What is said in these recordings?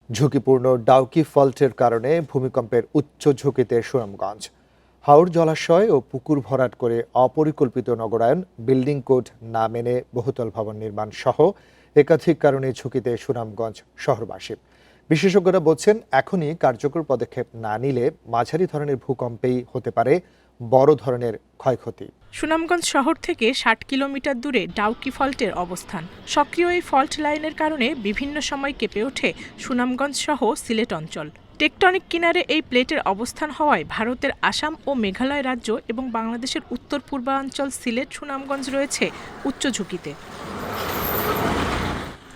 ঝুঁকিপূর্ণ ডাউকি ফল্টের কারণে ভূমিকম্পের উচ্চ ঝুঁকিতে সুনামগঞ্জ। হাওড় জলাশয় ও পুকুর ভরাট করে অপরিকল্পিত নগরায়ন, বিল্ডিং কোড না মেনে বহুতল ভবন নির্মাণ সহ একাধিক কারণে ঝুঁকিতে সুনামগঞ্জ শহরবাসী। বিশেষজ্ঞরা বলছেন, এখনই কার্যকর পদক্ষেপ না নিলে মাঝারি ধরনের ভূকম্পেই হতে পারে বড় ধরনের ক্ষয়ক্ষতি। সুনামগঞ্জ শহর থেকে ৬০ কিলোমিটার দূরে ডাউকি ফল্টের অবস্থান। সক্রিয় এই ফল্ট লাইনের কারণে বিভিন্ন সময় কেঁপে ওঠে সুনামগঞ্জ সহ সিলেট অঞ্চল। টেকটনিক কিনারে এই প্লেটের অবস্থান হওয়ায় ভারতের আসাম ও মেঘালয় রাজ্য এবং বাংলাদেশের উত্তর পূর্বাঞ্চল সিলেট সুনামগঞ্জ রয়েছে উচ্চ ঝুঁকিতে।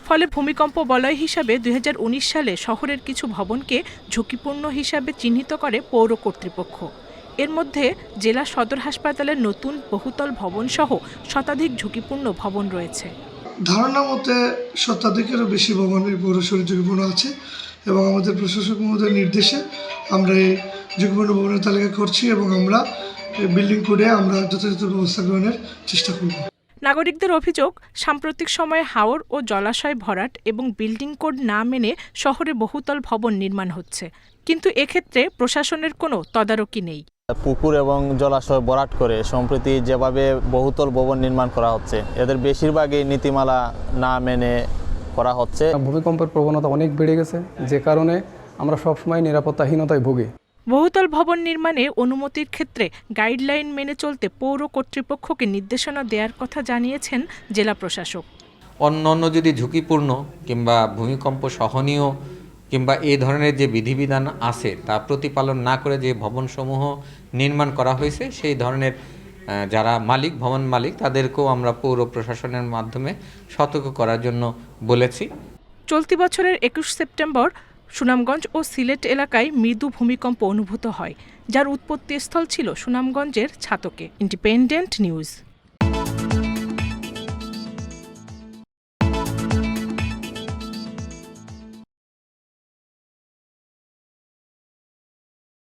ফলে ভূমিকম্প বলয় হিসাবে ২০১৯ সালে শহরের কিছু ভবনকে ঝুঁকিপূর্ণ হিসাবে চিহ্নিত করে পৌর কর্তৃপক্ষ। এর মধ্যে জেলা সদর হাসপাতালের নতুন বহুতল ভবন সহ শতাধিক ঝুঁকিপূর্ণ ভবন রয়েছে। ধারণা মতে শতাধিকেরও বেশি ভবনের পৌরসভার ঝুঁকিপূর্ণ আছে এবং আমাদের প্রশাসক মহোদয়ের নির্দেশে আমরা এই ঝুঁকিপূর্ণ ভবনের তালিকা করছি এবং আমরা বিল্ডিং কোডে আমরা যথাযথ ব্যবস্থা গ্রহণের চেষ্টা করব। নাগরিকদের অভিযোগ, সাম্প্রতিক সময়ে হাওর ও জলাশয় ভরাট এবং বিল্ডিং কোড না মেনে শহরে বহুতল ভবন নির্মাণ হচ্ছে, কিন্তু এক্ষেত্রে প্রশাসনের কোনো তদারকি নেই। পুকুর এবং জলাশয় ভরাট করে সম্প্রতি যেভাবে বহুতল ভবন নির্মাণ করা হচ্ছে, এদের বেশিরভাগই নীতিমালা না মেনে করা হচ্ছে। ভূমিকম্পের প্রবণতা অনেক বেড়ে গেছে, যে কারণে আমরা সবসময় নিরাপত্তাহীনতায় ভুগি। বহুতল ভবন নির্মাণে অনুমতির ক্ষেত্রে গাইডলাইন মেনে চলতে পৌর কর্তৃপক্ষকে নির্দেশনা দেওয়ার কথা জানিয়েছেন জেলা প্রশাসক। অন্যান্য যদি ঝুঁকিপূর্ণ কিংবা ভূমিকম্প সহনীয় কিংবা এই ধরনের যে বিধিবিধান আছে তা প্রতিপালন না করে যে ভবনসমূহ নির্মাণ করা হয়েছে, সেই ধরনের যারা মালিক, ভবন মালিক, তাদেরকেও আমরা পৌর প্রশাসনের মাধ্যমে সতর্ক করার জন্য বলেছি। চলতি বছরের ২১ সেপ্টেম্বর সুনামগঞ্জ ও সিলেট এলাকায় মৃদু ভূমিকম্প অনুভূত হয়, যার উৎপত্তিস্থল ছিল সুনামগঞ্জের ছাতকে। Independent news.